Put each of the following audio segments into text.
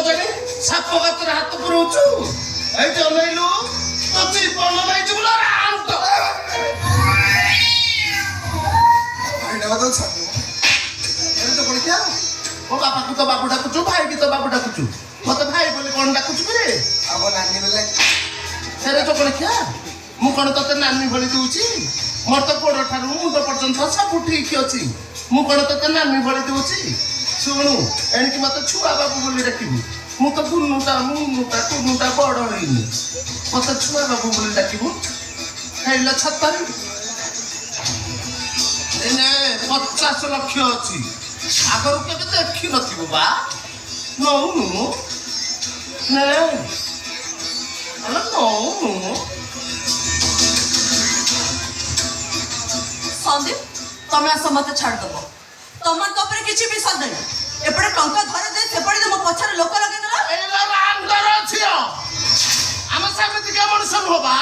ଜାଣି ସାପ ଗାତରେ ହାତ ପୁରଉଛୁ ଏଇଠି ଅନେଇଲୁ ତ ଜୀବନ ନେଇଯିବୁ ନା ରାମ ତ ମୋ ବାପାକୁ ତ ବାବୁ ଡାକୁଛୁ ଭାଇକି ତ ବାବୁ ଡାକୁଛୁ ମତେ ଭାଇ ବୋଲି କଣ ଡାକୁଛୁ କିରେ ଆମ ନାନୀ ବୋଲେ ସେରେ ଚକଳିଖିଆ ମୁଁ କଣ ତତେ ନାନୀ ଭଳି ଦଉଛି ମୋର ତ ଗୋଡ ଠାରୁ ମୁଣ୍ଡ ପର୍ଯ୍ୟନ୍ତ ସବୁ ଠିକ ଅଛି ମୁଁ କଣ ତତେ ନାନୀ ଭଳି ଦଉଛି ଶୁଣୁ ଏଣିକି ମତେ ଛୁଆ ବାବୁ ବୋଲି ଡାକିବୁ ମୁଁ ତ ଗୁନୁଟା ମୁନୁଟା ଟୁନୁଟା ବଡ ହେଇନି ମତେ ଛୁଆ ବାବୁ ବୋଲି ଡାକିବୁ ଖାଇଲ ଛତାରି ଏଇନେ 50 ଲକ୍ଷ ଅଛି ଆଗରୁ କେବେ ଦେଖିନଥିବୁ ବା ନଉନୁ ନେ ନଉନୁ ସନ୍ଦୀପ ତମେ ଆସ ମତେ ଛାଡ଼ିଦବ ତମର ତ ଉପରେ କିଛି ବି ସନ୍ଦେହ ନାହିଁ ଏପଟେ ଟଙ୍କା ଧରି ଦେଇ ସେପଟେ ମୋ ପଛରେ ଲୋକ ଲଗେଇଦେଲା ରାମଙ୍କର ଝିଅ ଆମେ ସେମିତିକା ମଣିଷ ନୁହଁ ବା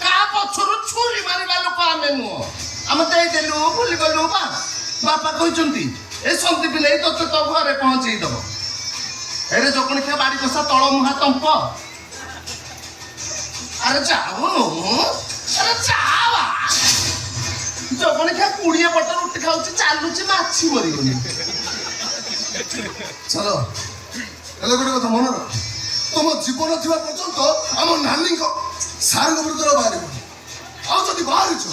କାହା ପଛରୁ ଛୁରୀ ମାରିବା ଲୋକ ଆମେ ନୁହଁ ଆମେ ଦେଇଦେଲୁ ଭୁଲିଗଲୁ ବା ବାପା କହିଛନ୍ତି ଏ ସନ୍ଦୀପ ନେଇ ତତେ ତୋ ଘରେ ପହଞ୍ଚେଇ ଦବ ଏରେ ଜଗଣିଖିଆ ବାଡି କଷା ତଳ ମୁହା ତମ୍ପ ଆରେ ଯାଉନୁ ଆରେ ଯାଆ ଜଗଣିଖିଆ 20 ପଟ ରୁଟି ଖାଉଛି ଚାଲୁଛି ମାଛି ମରିବନି ଚାଲ ହେଲେ ଗୋଟେ କଥା ମନେ ରଖ ତମ ଜୀବନ ଥିବା ପର୍ଯ୍ୟନ୍ତ ଆମ ନାନୀଙ୍କ ସାରଙ୍କ ବିରୁଦ୍ଧରେ ବାହାରିବନି ଆଉ ଯଦି ବାହାରିଛ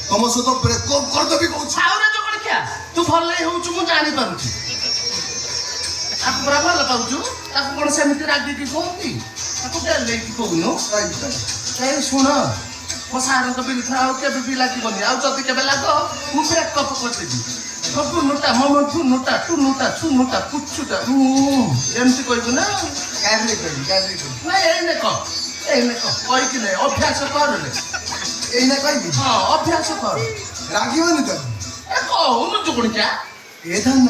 ତମ ସହିତ ବ୍ରେକଅପ୍ କରିଦେବି କହୁଛି ଆଉରେ ଜଗଣିଖିଆ ତୁ ଭଲ ହଉଛୁ ମୁଁ ଜାଣିପାରୁଛି ତାକୁ ପୁରା ଭଲ ପାଉଛୁ ତାକୁ କଣ ସେମିତି ରାଗିକି କହୁନ୍ତି ତାକୁ ଡେଲେଇକି କହୁନୁ ଏଇ ଶୁଣ ମୋ ସାରଙ୍କ ବିରୁଦ୍ଧ ଆଉ କେବେ ବି ଲାଗିବନି ଆଉ ଯଦି କେବେ ଲାଗ ମୁଁ ବ୍ରେକଅପ୍ କରିଦେବି ଟୁନୁଟା ମୋ ଟୁନୁଟା ଟୁନୁଟା ଛୁନୁଟା ପୁଚୁଟା ଏମିତି କହିବୁ ନା ନା ଏଇନେ କହ କହିକି ନାଇଁ ଅଭ୍ୟାସ କରରେ ଏଇନା କହିବି ହଁ ଅଭ୍ୟାସ କର ରାଗିବନି ତ ଏ କହୁନୁ ଜଗଣିଖିଆ ଏ ଧାନ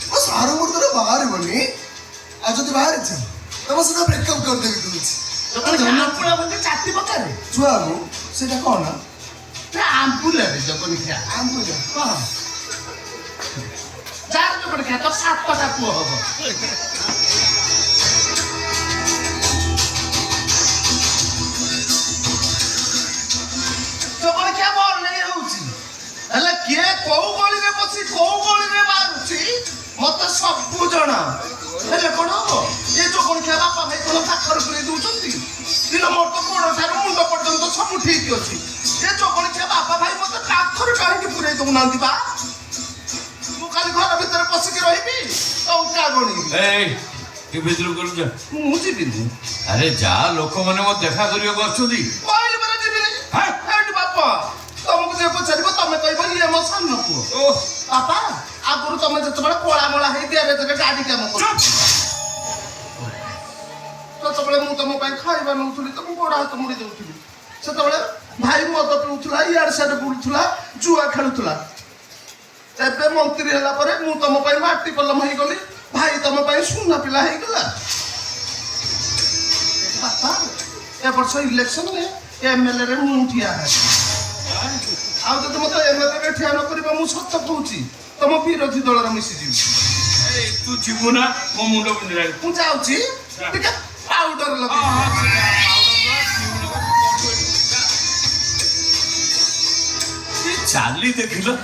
ମୋ ସାରଙ୍କ ବିରୁଦ୍ଧରେ ବାହାରିବନି ଆଉ ଯଦି ବାହାରିଛ ତମ ସହିତ ବ୍ରେକଅପ୍ କରିଦେବି କହୁଛି ଆମ୍ପୁଳା ବୋଲି ଚାଟି ପକାରେ ଛୁଆକୁ ସେଇଟା କଣ ଆମ୍ପୁଲାରେ ଜଗଣିଖିଆ ଆମ୍ବୁଲା କହ ଯାର ଜଗଣିଖିଆ ତ 7ଟା ପୁଅ ହବ ଜଗଣିଖିଆ ବନେଇ ହଉଛି ହେଲେ କିଏ କୋଉ ଗଳିରେ ବସି କୋଉ ଗଳିରେ ବାହାରୁଛି ମତେ ସବୁ ଜଣା ହେଲେ କଣ ହବ ଏ ଜଗଣିଖିଆ ବାପା ଭାଇ କଣ ପାଖରେ ପୁରେଇ ଦଉଛନ୍ତି ଦିନ ମୋର ତ ଗୋଡ ଠାରୁ ମୁଣ୍ଡ ପର୍ଯ୍ୟନ୍ତ ସବୁ ଠିକ ଅଛି ଏ ଜଗଣିଖିଆ ବାପା ଭାଇ ମତେ ପାଖରେ କାହିଁକି ପୁରେଇ ଦଉନାହାନ୍ତି ବା ମୁଁ ଖାଲି ଘର ଭିତରେ ପଶିକି ରହିବି ଟଙ୍କା ଗଣିବି ମୁଁ ଯିବିନି ଆରେ ଯା ଲୋକମାନେ ମୋ ଦେଖା କରିବାକୁ ଆସୁଛନ୍ତି କହିଲି ପରା ଯିବିନି ଏଇଠି ବାପା ତମକୁ ଯିଏ ପଚାରିବ ତମେ କହିବ ଇଏ ମୋ ସାନ ପୁଅ ବାପା ଆଗରୁ ତମେ ଯେତେବେଳେ କଳା ମଳା ହେଇ ଗ୍ୟାରେଜରେ ଗାଡି କାମ କର ସେତେବେଳେ ମୁଁ ତମ ପାଇଁ ଖାଇବା ନଉଥିଲି ତ ମୁଁ ଗୋଡ ହାତ ମୁଡି ଦଉଥିଲି ସେତେବେଳେ ଭାଇ ମଦ ପିଉଥିଲା ଇଆଡେ ସିଆଡେ ବୁଲୁଥିଲା ଜୁଆ ଖେଳୁଥିଲା ଏବେ ମନ୍ତ୍ରୀ ହେଲା ପରେ ମୁଁ ତମ ପାଇଁ ମାଟି କଲମ ହେଇଗଲି ଭାଇ ତମ ପାଇଁ ସୁନା ପିଲା ହେଇଗଲା ବାପା ଏ ବର୍ଷ ଇଲେକ୍ସନରେ MLA ରେ ମୁଁ ଠିଆ ହେବି ଆଉ ଯଦି ମତେ MLA ରେ ଠିଆ ନ କରିବ ମୁଁ ସତ କହୁଛି ତମ ବିରୋଧୀ ଦଳରେ ମିଶିଯିବି ତୁ ଯିବୁ ନା ମୋ ମୁଣ୍ଡ ବୁଲେଇଲାଣି ମୁଁ ଯାଉଛି ଟିକେ ପାଉଡର ଲଗେଇ ଚାଲି ଦେଖିଲ